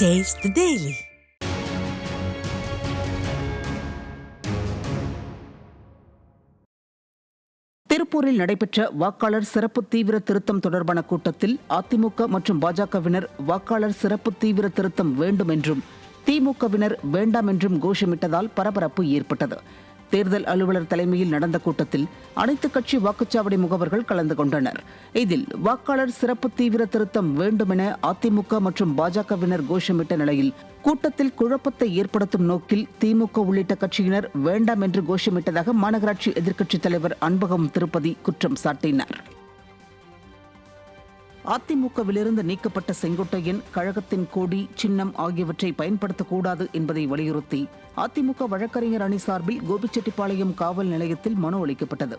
Taste the Daily. திருப்பூரில் நடைபெற்ற வாக்காளர் சிறப்பு தீவிர திருத்தம் தொடர்பான கூட்டத்தில் அதிமுக மற்றும் பாஜகவினர் வாக்காளர் சிறப்பு தீவிர திருத்தம் வேண்டும் என்றும் திமுகவினர் வேண்டாம் என்றும் கோஷமிட்டதால் பரபரப்பு ஏற்பட்டது. தேர்தல் அலுவலர் தலைமையில் நடந்த கூட்டத்தில் அனைத்துக் கட்சி வாக்குச்சாவடி முகவர்கள் கலந்து கொண்டனர். இதில் வாக்காளர் சிறப்பு தீவிர திருத்தம் வேண்டும் என அதிமுக மற்றும் பாஜகவினர் கோஷமிட்ட நிலையில் கூட்டத்தில் குழப்பத்தை ஏற்படுத்தும் நோக்கில் திமுக உள்ளிட்ட கட்சியினர் வேண்டாம் என்று கோஷமிட்டதாக மாநகராட்சி எதிர்க்கட்சித் தலைவர் அன்பகம் திருப்பதி குற்றம் சாட்டினார். அதிமுகவிலிருந்து நீக்கப்பட்ட செங்கோட்டையன் கழகத்தின் கொடி, சின்னம் ஆகியவற்றை பயன்படுத்தக்கூடாது என்பதை வலியுறுத்தி அதிமுக வழக்கறிஞர் அணி சார்பில் கோபிச்செட்டிப்பாளையம் காவல் நிலையத்தில் மனு அளிக்கப்பட்டது.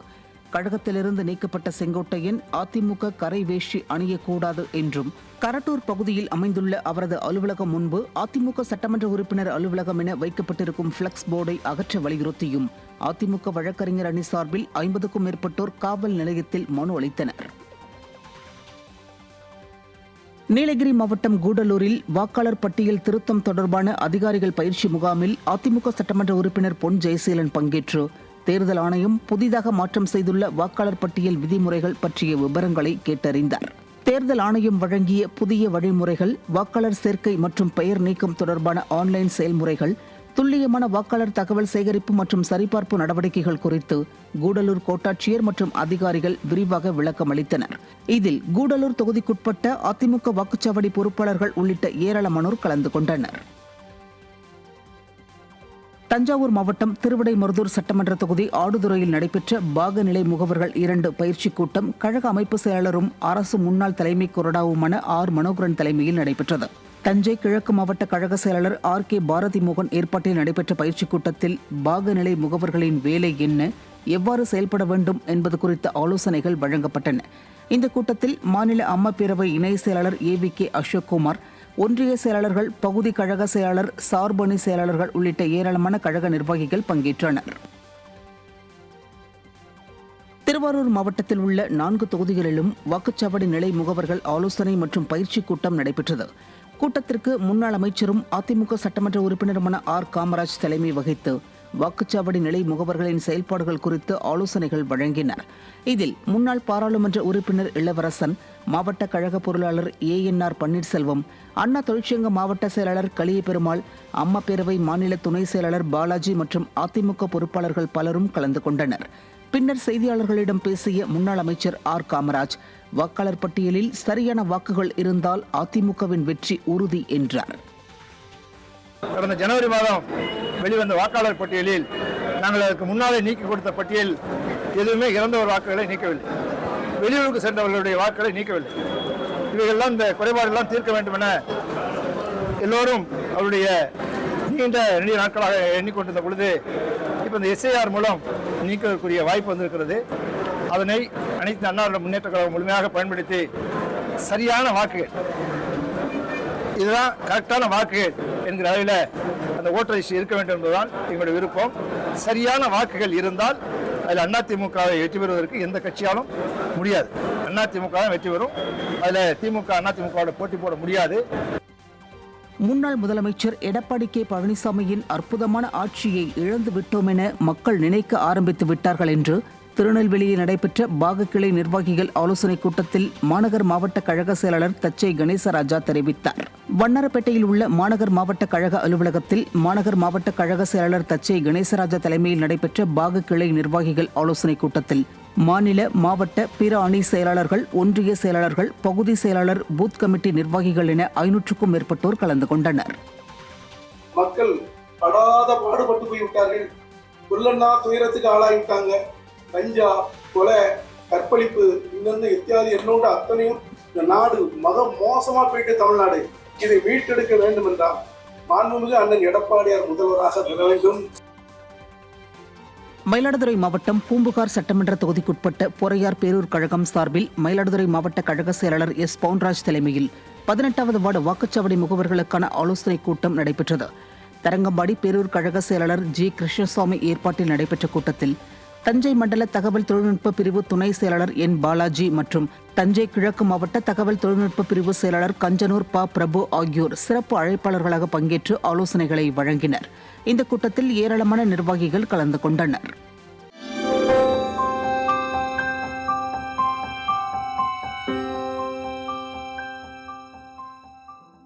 கழகத்திலிருந்து நீக்கப்பட்ட செங்கோட்டையன் அதிமுக கரை வேஷ்டி அணியக்கூடாது என்றும், கரட்டூர் பகுதியில் அமைந்துள்ள அவரது அலுவலகம் முன்பு அதிமுக சட்டமன்ற உறுப்பினர் அலுவலகம் என வைக்கப்பட்டிருக்கும் பிளக்ஸ் போர்டை அகற்ற வலியுறுத்தியும் அதிமுக வழக்கறிஞர் அணி சார்பில் 50க்கும் மேற்பட்டோர் காவல் நிலையத்தில் மனு அளித்தனர். நீலகிரி மாவட்டம் கூடலூரில் வாக்காளர் பட்டியல் திருத்தம் தொடர்பான அதிகாரிகள் பயிற்சி முகாமில் அதிமுக சட்டமன்ற உறுப்பினர் பொன் ஜெயசீலன் பங்கேற்று தேர்தல் ஆணையம் புதிதாக மாற்றம் செய்துள்ள வாக்காளர் பட்டியல் விதிமுறைகள் பற்றிய விவரங்களை கேட்டறிந்தார். தேர்தல் ஆணையம் வழங்கிய புதிய வழிமுறைகள், வாக்காளர் சேர்க்கை மற்றும் பெயர் நீக்கம் தொடர்பான ஆன்லைன் செயல்முறைகள், துல்லியமான வாக்காளர் தகவல் சேகரிப்பு மற்றும் சரிபார்ப்பு நடவடிக்கைகள் குறித்து கூடலூர் கோட்டாட்சியர் மற்றும் அதிகாரிகள் விரிவாக விளக்கம் அளித்தனர். இதில் கூடலூர் தொகுதிக்குட்பட்ட அதிமுக வாக்குச்சாவடி பொறுப்பாளர்கள் உள்ளிட்ட ஏராளமானோர் கலந்து கொண்டனர். தஞ்சாவூர் மாவட்டம் திருவிடைமருதூர் சட்டமன்ற தொகுதி ஆடுதுறையில் நடைபெற்ற பாகநிலை முகவர்கள் 2 பயிற்சி கூட்டம் கழக அமைப்பு செயலாளரும் அரசு முன்னாள் தலைமை கொறடாவுமான ஆர் மனோகரன் தலைமையில் நடைபெற்றது. தஞ்சை கிழக்கு மாவட்ட கழக செயலாளர் RK பாரதி மோகன் ஏற்பாட்டில் நடைபெற்ற பயிற்சி கூட்டத்தில் பாகநிலை முகவர்களின் வேலை என்ன, எவ்வாறு செயல்பட வேண்டும் என்பது குறித்த ஆலோசனைகள் வழங்கப்பட்டன. இந்த கூட்டத்தில் மாநில அம்மா பேரவை இணை செயலாளர் AVK அசோக்குமார், ஒன்றிய செயலாளர்கள், பகுதி கழக செயலாளர், சார்பணி செயலாளர்கள் உள்ளிட்ட ஏராளமான கழக நிர்வாகிகள் பங்கேற்றனர். திருவாரூர் மாவட்டத்தில் உள்ள 4 தொகுதிகளிலும் வாக்குச்சாவடி நிலை முகவர்கள் ஆலோசனை மற்றும் பயிற்சி கூட்டம் நடைபெற்றது. கூட்டத்திற்கு முன்னாள் அமைச்சரும் அதிமுக சட்டமன்ற உறுப்பினருமான R காமராஜ் தலைமை வகித்து வாக்குச்சாவடி நிலை முகவர்களின் செயல்பாடுகள் குறித்து ஆலோசனைகள் வழங்கினார். இதில் முன்னாள் பாராளுமன்ற உறுப்பினர் இளவரசன், மாவட்ட கழக பொருளாளர் ANR பன்னீர்செல்வம், அண்ணா தொழிற்சங்க மாவட்ட செயலாளர் கலியபெருமாள், அம்மா பேரவை மாநில துணை செயலாளர் பாலாஜி மற்றும் அதிமுக பொறுப்பாளர்கள் பலரும் கலந்து கொண்டனர். பின்னர் செய்தியாளர்களிடம் பேசிய முன்னாள் அமைச்சர் R காமராஜ், வாக்காளர் பட்டியலில் சரியான வாக்குகள் இருந்தால் அதிமுகவின் வெற்றி உறுதி என்றார். கடந்த ஜனவரி மாதம் வெளிவந்த வாக்காளர் பட்டியலில் நாங்கள் அதற்கு முன்னாலே நீக்கி கொடுத்த பட்டியல் எதுவுமே இறந்தவர் வாக்குகளை நீக்கவில்லை, வெளியூருக்கு சென்றவர்களுடைய வாக்குகளை நீக்கவில்லை. இவைகள்லாம் இந்த குறைபாடுகள்லாம் தீர்க்க வேண்டும் என எல்லோரும் அவருடைய நீண்ட நாட்களாக எண்ணிக்கொண்டிருந்த பொழுது இப்போ இந்த SIR மூலம் நீக்கக்கூடிய வாய்ப்பு வந்திருக்கிறது. அதனை அனைத்து அண்ணா முன்னேற்ற கழகம் முழுமையாக பயன்படுத்தி சரியான வாக்குகள், இதுதான் கரெக்டான வாக்குகள் என்கிற அளவில் அந்த ஓட்டர் லிஸ்ட் இருக்க வேண்டும் என்பதுதான் எங்களுடைய விருப்பம். சரியான வாக்குகள் இருந்தால் அதில் அதிமுகவை வெற்றி பெறுவதற்கு எந்த கட்சியாலும் முடியாது. அதிமுக வெற்றி பெறும், அதில் திமுக அதிமுகவோட போட்டி போட முடியாது. முன்னாள் முதலமைச்சர் எடப்பாடி K பழனிசாமியின் அற்புதமான ஆட்சியை இழந்து விட்டோம் என மக்கள் நினைக்க ஆரம்பித்து விட்டார்கள் என்று திருநெல்வேலியில் நடைபெற்ற பாகக்கிளை நிர்வாகிகள் ஆலோசனைக் கூட்டத்தில் மாநகர் மாவட்ட கழக செயலாளர் தச்சை கணேசராஜா தெரிவித்தார். வண்ணாரப்பேட்டையில் உள்ள மாநகர் மாவட்ட கழக அலுவலகத்தில் மாநகர் மாவட்ட கழக செயலாளர் தச்சை கணேசராஜா தலைமையில் நடைபெற்ற பாகக்கிளை நிர்வாகிகள் ஆலோசனைக் கூட்டத்தில் மாநில, மாவட்ட, பிற அணி செயலாளர்கள், ஒன்றிய செயலாளர்கள், பகுதி செயலாளர், பூத் கமிட்டி நிர்வாகிகள் என 500க்கும் மேற்பட்டோர் கலந்து கொண்டனர். மக்கள் படாத பாடுபட்டு போய்விட்டார்கள். உள்ளன்னா துயரத்துக்கு ஆளாகிட்டாங்க. கஞ்சா, கொலை, கற்பழிப்பு, இன்னொன்று இத்தியாதி என்னோட அத்தனையும் இந்த நாடு மோசமா போயிட்டு தமிழ்நாடு இதை மீட்டெடுக்க வேண்டும் என்றால் மாண்புமிகு அண்ணன் எடப்பாடியார் முதல்வராக வர வேண்டும். மயிலாடுதுறை மாவட்டம் பூம்புகார் சட்டமன்ற தொகுதிக்குட்பட்ட பொறையார் பேரூர் கழகம் சார்பில் மயிலாடுதுறை மாவட்ட கழக செயலாளர் S பவுன்ராஜ் தலைமையில் 18வது வார்டு வாக்குச்சாவடி முகவர்களுக்கான ஆலோசனைக் கூட்டம் நடைபெற்றது. தரங்கம்பாடி பேரூர் கழக செயலாளர் G கிருஷ்ணசாமி ஏற்பாட்டில் நடைபெற்ற கூட்டத்தில் தஞ்சை மண்டல தகவல் தொழில்நுட்ப பிரிவு துணை செயலாளர் என் பாலாஜி மற்றும் தஞ்சை கிழக்கு மாவட்ட தகவல் தொழில்நுட்ப பிரிவு செயலாளர் கஞ்சனூர் ப பிரபு ஆகியோர் சிறப்பு அழைப்பாளர்களாக பங்கேற்று ஆலோசனைகளை வழங்கினர். இந்த கூட்டத்தில் ஏராளமான நிர்வாகிகள் கலந்து கொண்டனர்.